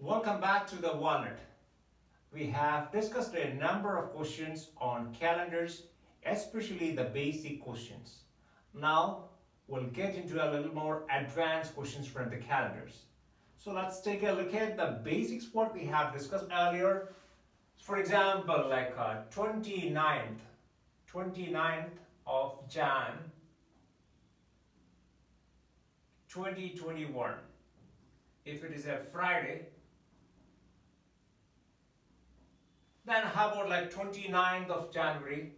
Welcome back to the Walnut. We have discussed a number of questions on calendars, especially the basic questions. Now we'll get into a little more advanced questions from the calendars. So let's take a look at the basics what we have discussed earlier. For example, like 29th of Jan 2021. If it is a Friday, then how about like 29th of January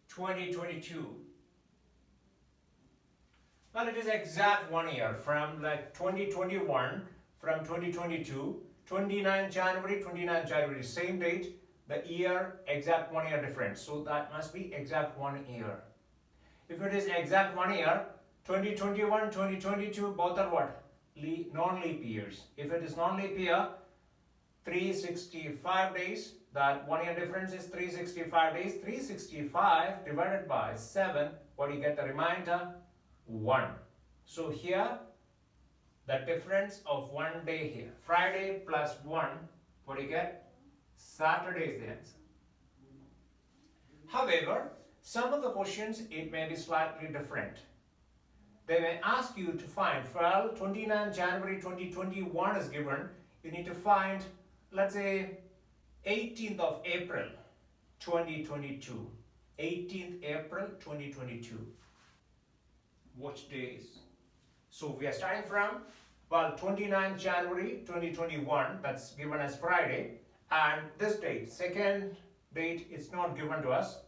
2022? Well, it is exact 1 year from like 2021 from 2022, 29 January, same date, the year, exact 1 year difference. So that must be exact 1 year. If it is exact 1 year, 2021, 2022, both are what? Non-leap years. If it is non-leap year, 365 days, that 1 year difference is 365 days. 365 divided by 7, what do you get the remainder? 1. So here, the difference of 1 day here. Friday plus 1, what do you get? Saturday is the answer. However, some of the questions, it may be slightly different. They may ask you to find, well, 29 January 2021 is given. You need to find, let's say, 18th of April 2022. 18th April 2022. Which days? So we are starting from, well, 29 January 2021, that's given as Friday. And this date, second date, it's not given to us.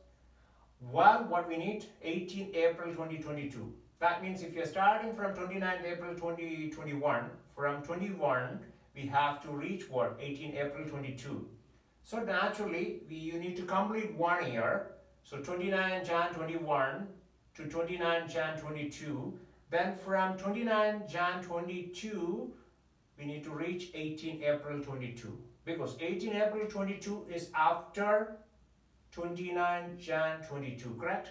Well, what we need, 18 April 2022. That means if you're starting from 29 April 2021, from 21, we have to reach what? 18 April 22. So naturally, you need to complete 1 year. So 29 Jan 21 to 29 Jan 22. Then from 29 Jan 22, we need to reach 18 April 22. Because 18 April 22 is after 29 Jan 22, correct?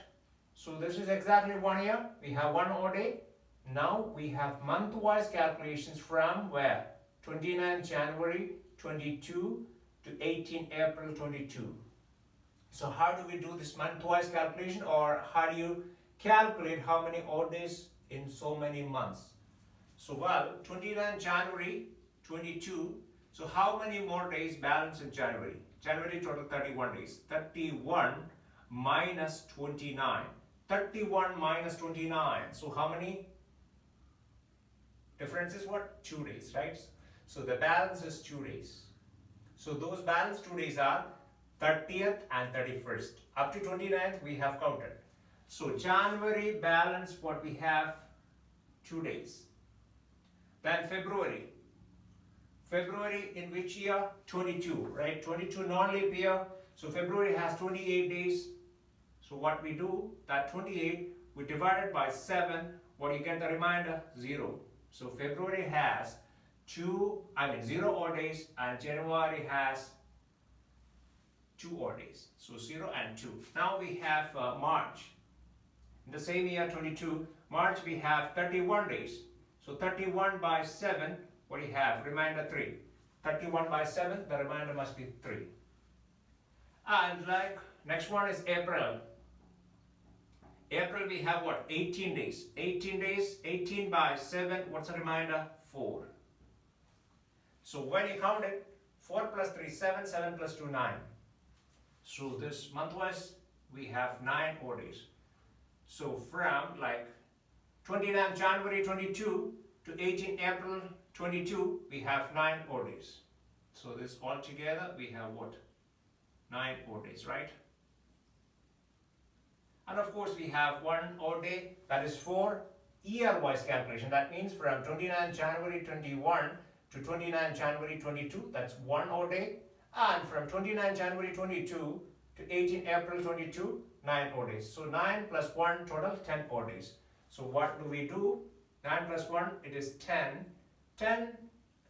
So this is exactly 1 year. We have 1 odd day. Now we have month-wise calculations from where? 29 January 22 to 18 April 22. So how do we do this month-wise calculation, or how do you calculate how many odd days in so many months? So well, 29 January 22. So how many more days balance in January? January total 31 days. 31 minus 29. 31 minus 29. So how many? Difference is what? 2 days, right? So the balance is 2 days. So those balance 2 days are 30th and 31st. Up to 29th we have counted. So January balance what we have? 2 days. Then February. February in which year? 22, right? 22 non-leap year. So February has 28 days. So what we do, that 28, we divide it by 7. What do you get the remainder? 0. So February has 0 odd days, and January has 2 odd days. So 0 and 2. Now we have March. In the same year, 22, March we have 31 days. So 31 by 7, what do you have? Remainder 3. 31 by 7, the remainder must be 3. And like, next one is April. April we have what? 18 days. 18 days, 18 by 7, what's the remainder? 4. So when you count it, 4 plus 3, 7, 7 plus 2, 9. So this month-wise, we have 9 odd days. So from like 29 January 22 to 18 April 22, we have 9 odd days. So this all together, we have what? 9 odd days, right? And of course, we have 1 odd day, that is 4 year-wise calculation. That means from 29 January 21 to 29 January 22, that's 1 odd day. And from 29 January 22 to 18 April 22, 9 odd days. So 9 plus 1, total 10 odd days. So what do we do? 9 plus 1, it is 10. 10,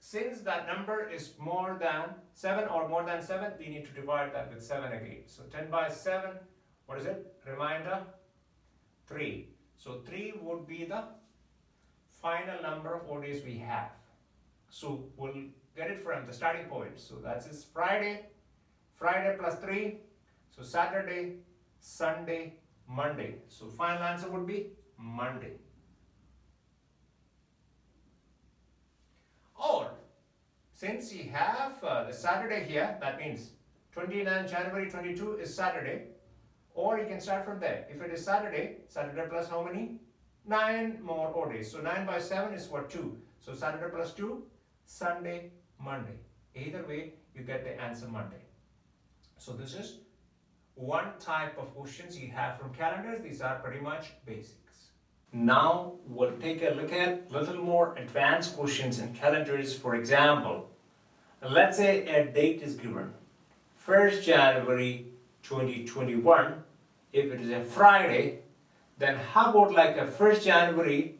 since that number is more than 7 or more than 7, we need to divide that with 7 again. So 10 by 7, what is it? Remainder 3. So 3 would be the final number of ODs we have. So we'll get it from the starting point. So that's is Friday plus 3, so Saturday, Sunday, Monday. So final answer would be Monday. Or since you have the Saturday here, that means 29 January 22 is Saturday, or you can start from there. If it is Saturday, Saturday plus how many? 9 more ODs. So 9 by 7 is what? 2. So Saturday plus 2, Sunday, Monday. Either way, you get the answer Monday. So this is one type of questions you have from calendars. These are pretty much basics. Now we'll take a look at little more advanced questions in calendars. For example, let's say a date is given, 1st January 2021. If it is a Friday, then how about like a 1st January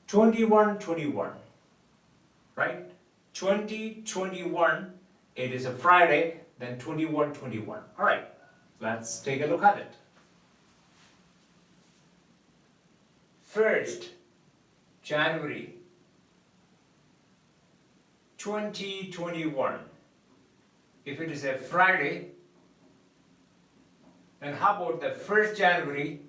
2121, right? 2021, it is a Friday, then 2121. All right, let's take a look at it. 1st January 2021, if it is a Friday, then how about the 1st January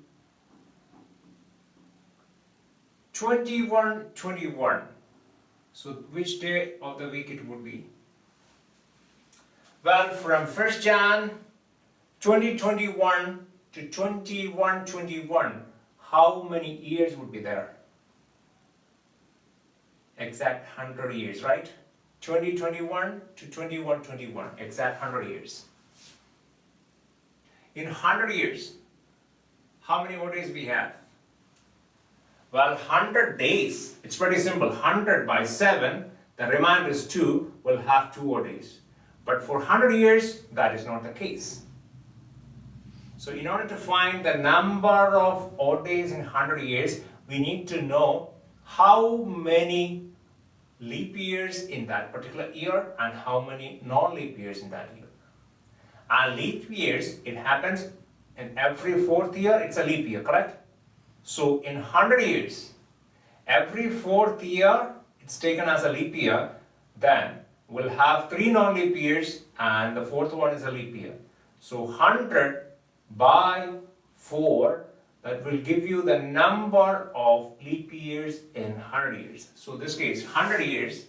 2121? So which day of the week it would be? Well, from 1st Jan 2021 to 2121, how many years would be there? Exact 100 years, right? 2021 to 2121, exact 100 years. In 100 years, how many more days we have? Well, 100 days, it's pretty simple. 100 by 7, the remainder is 2, will have 2 more days. But for 100 years, that is not the case. So in order to find the number of odd days in 100 years, we need to know how many leap years in that particular year and how many non-leap years in that year. And leap years, it happens in every 4th year, it's a leap year, correct? So in 100 years, every 4th year, it's taken as a leap year, then we'll have 3 non-leap years and the 4th one is a leap year. So 100 by 4, that will give you the number of leap years in 100 years. So in this case, 100 years,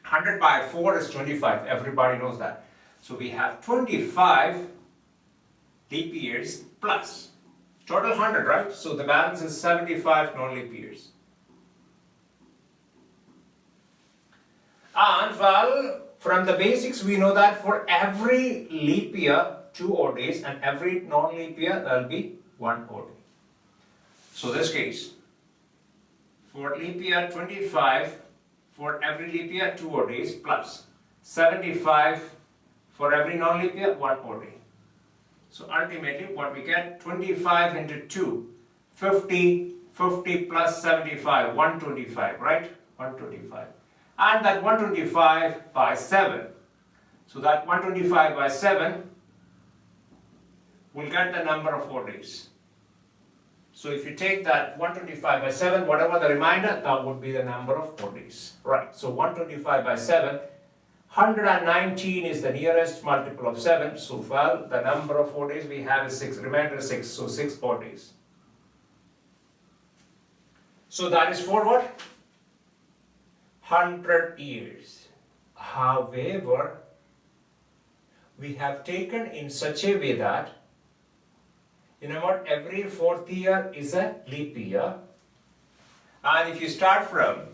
100 by 4 is 25, everybody knows that. So we have 25 leap years plus total 100, right? So the balance is 75 non-leap years. And well, from the basics we know that for every leap year, 2 odd days, and every non-leap year, there will be 1 odd day. So this case, for leap year 25, for every leap year 2 odd days plus 75 for every non-leap year 1 odd day. So ultimately what we get, 25 into 2, 50, 50 plus 75, 125, right? 125. And that 125 by 7. So that 125 by 7 will get the number of 4 days. So if you take that 125 by 7, whatever the remainder, that would be the number of 4 days. Right, so 125 by 7, 119 is the nearest multiple of 7. So well, the number of 4 days we have is 6, remainder is 6, so 6 4 days. So that is for what? 100 years. However, we have taken in such a way that, you know what, every 4th year is a leap year. And if you start from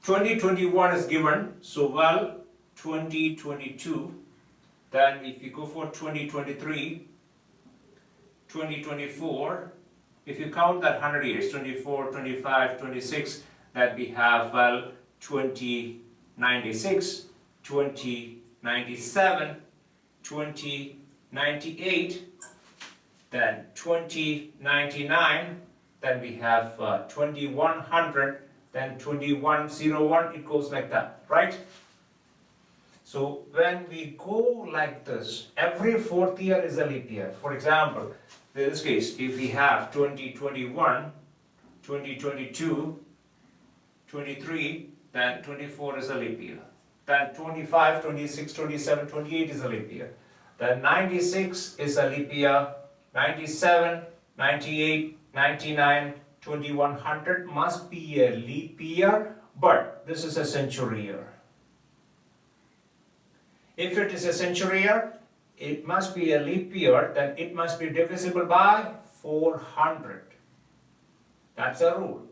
2021 is given, so well, 2022, then if you go for 2023, 2024, if you count that 100 years, 24, 25, 26, that we have, well, 2096, 2097, 2098, then 2099, then we have 2100, then 2101, it goes like that, right? So when we go like this, every 4th year is a leap year. For example, in this case, if we have 2021, 2022, 23, then 24 is a leap year. Then 25, 26, 27, 28 is a leap year. Then 96 is a leap year. 97, 98, 99, 2100 must be a leap year, but this is a century year. If it is a century year, it must be a leap year, then it must be divisible by 400. That's a rule.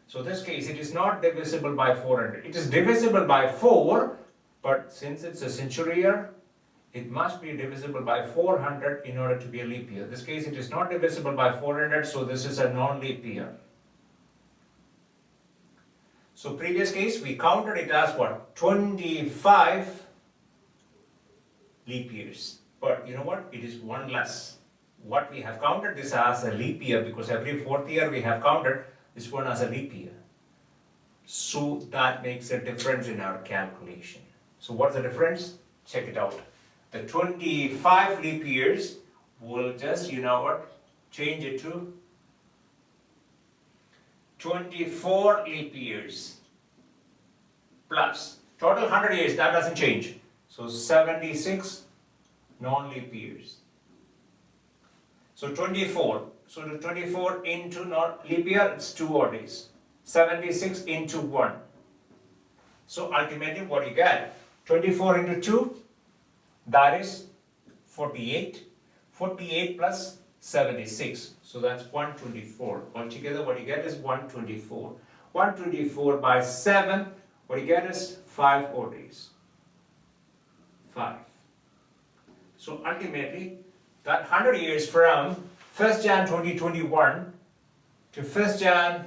So in this case, it is not divisible by 400. It is divisible by 4, but since it's a century year, it must be divisible by 400 in order to be a leap year. In this case, it is not divisible by 400, so this is a non-leap year. So previous case, we counted it as what? 25 leap years. But you know what? It is one less. What we have counted this as a leap year, because every fourth year we have counted this one as a leap year. So that makes a difference in our calculation. So what's the difference? Check it out. The 25 leap years will just, you know what, change it to 24 leap years plus total 100 years, that doesn't change. So 76 non-leap years. So 24. So the 24 into non-leap year, it's 2 odd days. 76 into 1. So ultimately what you get? 24 into 2, that is 48. 48 plus 76. So that's 124. Altogether what you get is 124. 124 by 7, what you get is 5 odd days. 5. So ultimately, that 100 years from 1st Jan 2021 to 1st Jan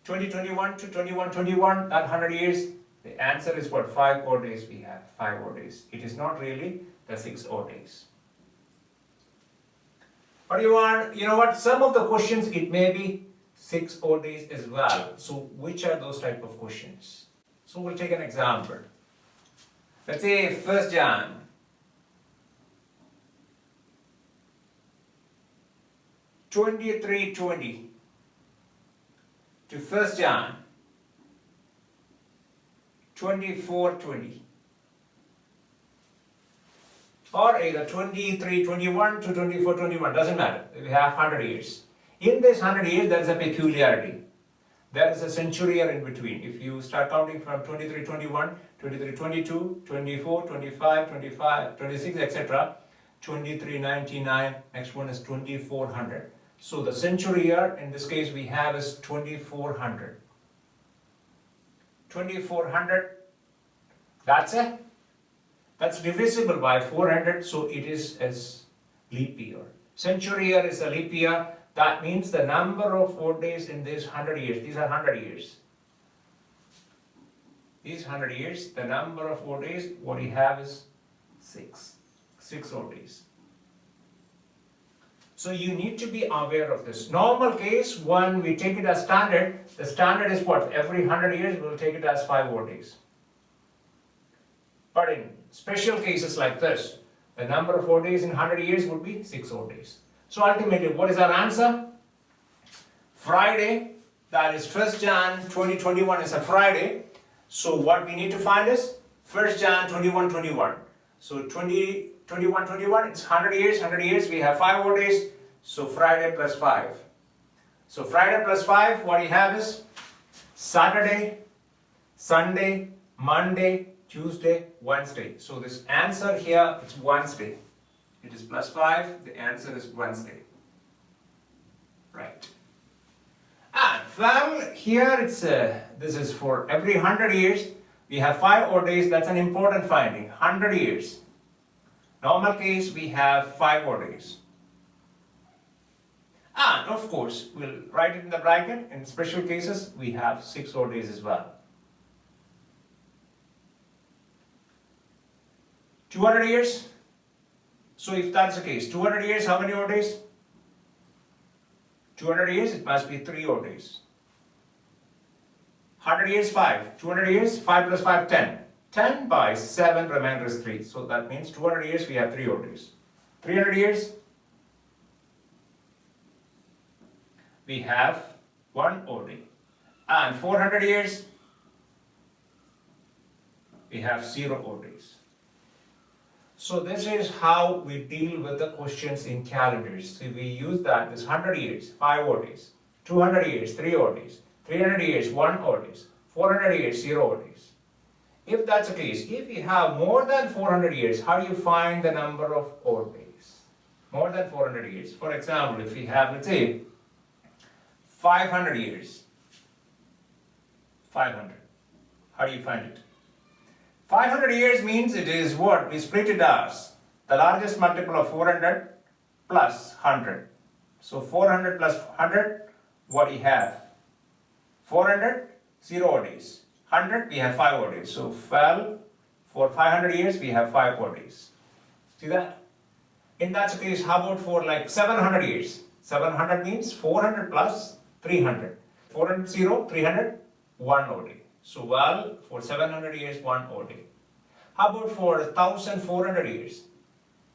2021 to 2121, that 100 years, the answer is what? 5 odd days we have. 5 odd days. It is not really the 6 odd days. But you know what? Some of the questions, it may be 6 odd days as well. So which are those type of questions? So we'll take an example. Let's say 1st Jan 2320 to 1st Jan 2420, or either 2321 to 2421, doesn't matter. We have 100 years. In this 100 years, there is a peculiarity. There is a century year in between. If you start counting from 2321, 2322, 24, 25, 25, 26, etc., 2399, next one is 2400. So the century year, in this case, we have is 2400. 2400, that's it. That's divisible by 400, so it is as leap year. Century year is a leap year. That means the number of odd days in this 100 years, these are 100 years. These 100 years, the number of odd days, what we have is 6. 6 odd days. So you need to be aware of this. Normal case, when we take it as standard, the standard is what? Every 100 years, we'll take it as 5 odd days. But in special cases like this, the number of odd days in 100 years would be 6 odd days. So ultimately, what is our answer? Friday, that is 1st Jan 2021 is a Friday. So what we need to find is 1st Jan 2121. So 2121, it's 100 years, we have 5 odd days. So Friday plus 5. So Friday plus 5, what you have is Saturday, Sunday, Monday, Tuesday, Wednesday. So this answer here, it's Wednesday. It is plus 5, the answer is Wednesday. Right. And well, here it's, this is for every 100 years, we have 5 odd days. That's an important finding, 100 years. Normal case, we have 5 odd days. And of course, we'll write it in the bracket. In special cases, we have 6 odd days as well. 200 years. So if that's the case, 200 years, how many odd days? 200 years, it must be 3 odd days. 100 years, 5. 200 years, 5 plus 5, 10. 10 by 7, remainder is 3. So that means 200 years, we have 3 odd days. 300 years, we have 1 odd day. And 400 years, we have 0 odd days. So this is how we deal with the questions in calendars. So we use that, this 100 years, 5 odd days, 200 years, 3 odd days, 300 years, 1 odd days, 400 years, 0 odd days. If that's the case, if we have more than 400 years, how do you find the number of odd days? More than 400 years. For example, if we have, let's say, 500 years, 500, how do you find it? 500 years means it is what? We split it as the largest multiple of 400 plus 100. So 400 plus 100, what do you have? 400, 0 odd days. 100, we have 5 odd days. So for 500 years, we have 5 odd days. See that? In that case, how about for like 700 years? 700 means 400 plus 300. 400, 0, 300, 1 odd day. So for 700 years, 1 odd day. How about for 1400 years?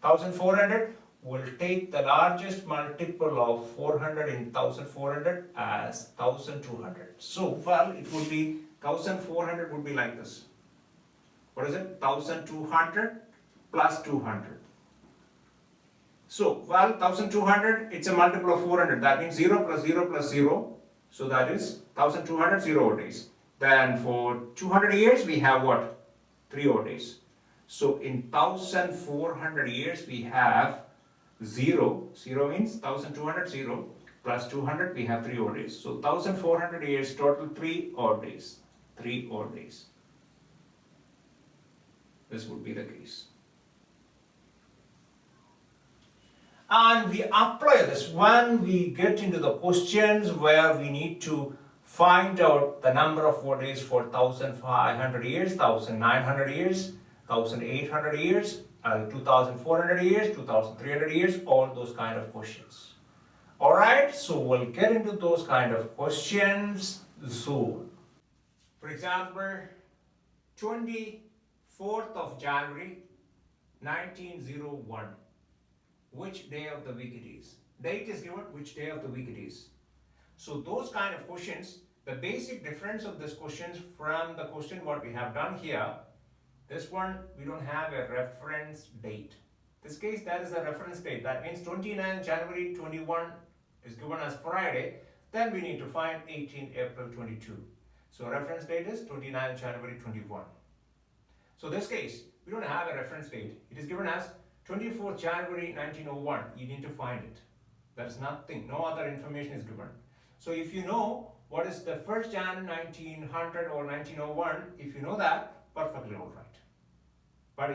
1400 will take the largest multiple of 400 in 1400 as 1200. So it would be 1400 would be like this. What is it? 1200 plus 200. So 1200, it's a multiple of 400. That means 0 plus 0 plus 0. So that is 1200, 0 odd days. Then for 200 years, we have what? 3 odd days. So in 1400 years, we have 0. 0 means 1200, 0 plus 200, we have 3 odd days. So 1400 years, total 3 odd days. 3 odd days. This would be the case. And we apply this when we get into the questions where we need to find out the number of odd days for 1500 years, 1900 years, 1800 years, 2400 years, 2300 years, all those kind of questions. Alright, so we'll get into those kind of questions soon. For example, 24th of January 1901. Which day of the week it is? Date is given, which day of the week it is. So those kind of questions, the basic difference of this questions from the question what we have done here, this one we don't have a reference date. This case that is a reference date. That means 29 January 21 is given as Friday. Then we need to find 18 April 22. So reference date is 29 January 21. So this case, we don't have a reference date. It is given as 24th January 1901. You need to find it. That's nothing. No other information is given. So if you know what is the 1st Jan 1900 or 1901, if you know that, perfectly all right. But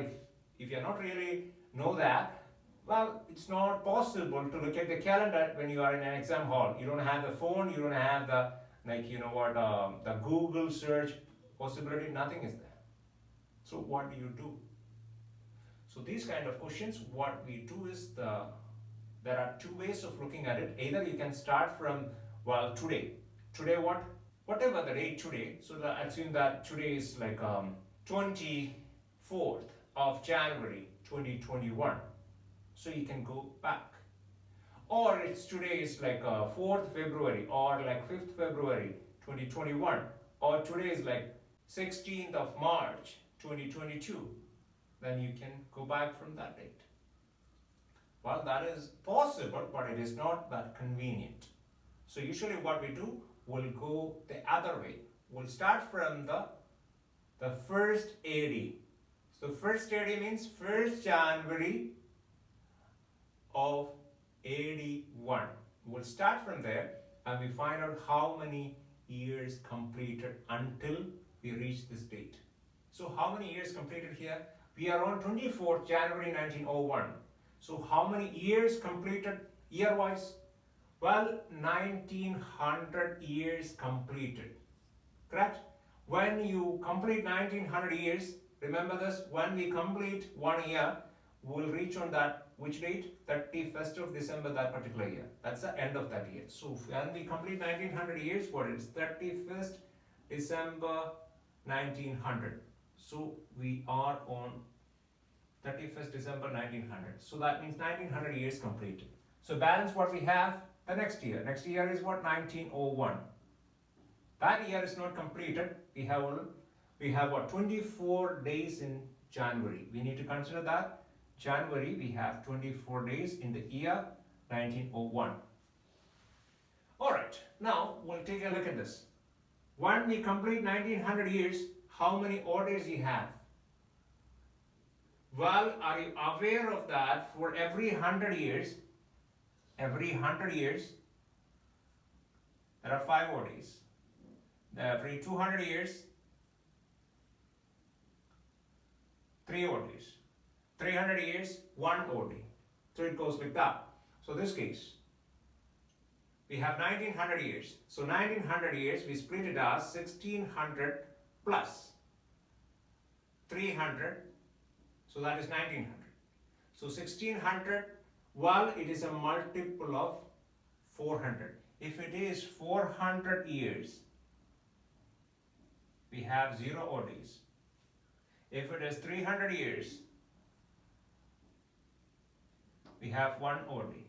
if you not really know that, well, it's not possible to look at the calendar when you are in an exam hall. You don't have the phone, you don't have the, the Google search possibility, nothing is there. So what do you do? So these kind of questions, what we do is there are 2 ways of looking at it. Either you can start from, today. Today what? Whatever the date today. So assume that today is like 24th of January 2021. So you can go back. Or it's today is like 4th February or like 5th February 2021. Or today is like 16th of March 2022. Then you can go back from that date. Well, that is possible, but it is not that convenient. So usually what we do, we'll go the other way. We'll start from the first AD. So first AD means 1st January of AD 1. We'll start from there and we find out how many years completed until we reach this date. So how many years completed here? We are on 24th January 1901. So how many years completed year-wise? Well, 1900 years completed. Correct? When you complete 1900 years, remember this, when we complete 1 year, we'll reach on that, which date? 31st of December that particular year. That's the end of that year. So when we complete 1900 years, what is 31st December 1900. So we are on 31st December 1900. So that means 1900 years completed. So balance what we have the next year. Next year is what? 1901. That year is not completed. We have what, 24 days in January. We need to consider that January we have 24 days in the year 1901. Alright, now we'll take a look at this. When we complete 1900 years, how many odd days you have? Well, are you aware of that? For every 100 years, there are 5 odd days. Every 200 years, 3 odd days. 300 years, 1 odd day. So it goes like that. So this case, we have 1900 years. So 1900 years, we split it as 1600 plus 300. So that is 1900. So 1600, well, it is a multiple of 400. If it is 400 years, we have 0 odd days. If it is 300 years, we have 1 odd day.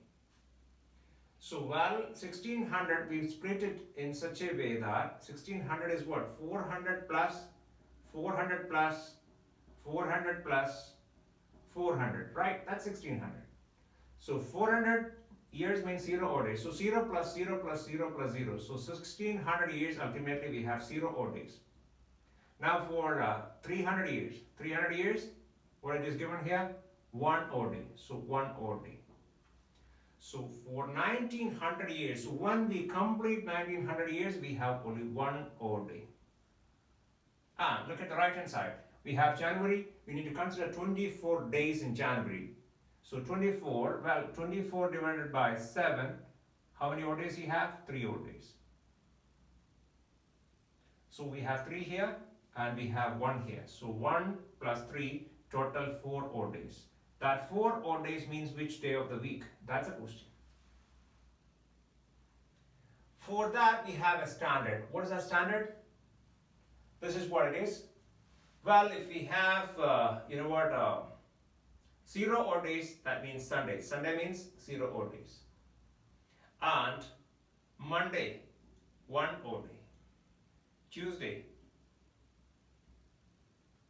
So, well, 1600, we split it in such a way that 1600 is what? 400 plus 400 plus 400 plus 400, right? That's 1600. So 400 years means 0 odd days. So 0 plus 0 plus 0 plus 0. So 1600 years, ultimately we have 0 odd days. Now for 300 years, what it is given here? 1 odd day. So 1 odd day. So for 1900 years, so when we complete 1900 years, we have only 1 odd day. And look at the right hand side. We have January, we need to consider 24 days in January. So 24, well, 24 divided by 7, how many odd days you have? 3 odd days. So we have 3 here and we have 1 here. So 1 plus 3, total 4 odd days. That 4 odd days means which day of the week? That's a question. For that, we have a standard. What is that standard? This is what it is. Well, if we have, 0 odd days, that means Sunday. Sunday means 0 odd days. And Monday, 1 odd day. Tuesday,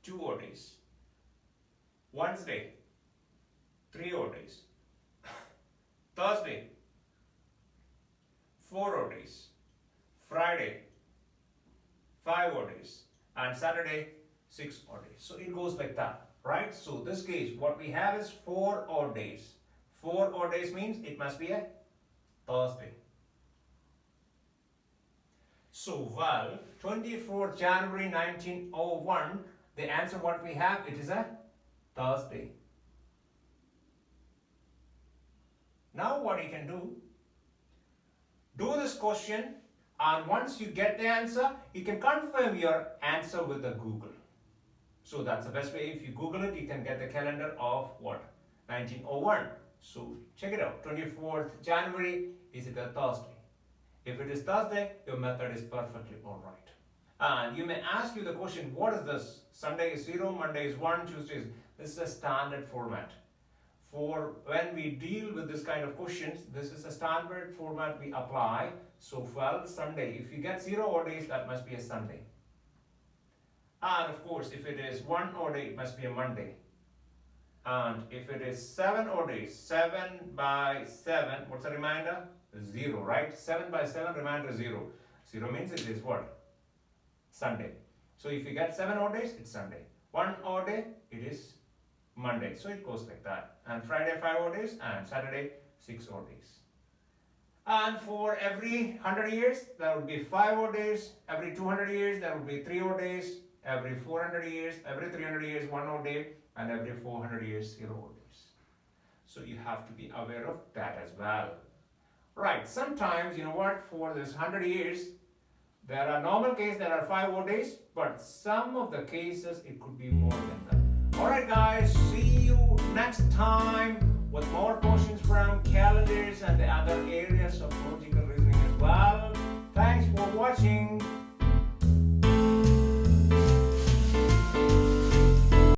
2 odd days. Wednesday, 3 odd days. Thursday, 4 odd days. Friday, 5 odd days. And Saturday, 6 odd days. So it goes like that, right? So this case, what we have is 4 odd days. 4 odd days means it must be a Thursday. So, well, 24th January 1901, the answer what we have, it is a Thursday. Now what you can do this question, and once you get the answer, you can confirm your answer with the Google. So that's the best way. If you Google it, you can get the calendar of what? 1901. So check it out. 24th January, is it a Thursday? If it is Thursday, your method is perfectly alright. And you may ask you the question, what is this? Sunday is 0, Monday is 1, Tuesday is... This is a standard format. For when we deal with this kind of questions, this is a standard format we apply. So, well, Sunday, if you get 0 odd days, that must be a Sunday. And of course, if it is 1 odd day, it must be a Monday. And if it is 7 odd days, 7 by 7, what's the remainder? 0, right? 7 by 7, remainder 0. 0 means it is what? Sunday. So if you get 7 odd days, it's Sunday. 1 odd day, it is Monday. So it goes like that. And Friday 5 odd days and Saturday 6 odd days. And for every 100 years, there would be 5 odd days. Every 200 years, there would be 3 odd days. Every 400 years, every 300 years, 1 odd day. And every 400 years, 0 odd days. So you have to be aware of that as well. Right, sometimes, you know what, for this 100 years, there are normal cases, there are 5 odd days, but some of the cases, it could be more than that. Alright guys, see you next time with more questions from calendars and the other areas of logical reasoning as well. Thanks for watching.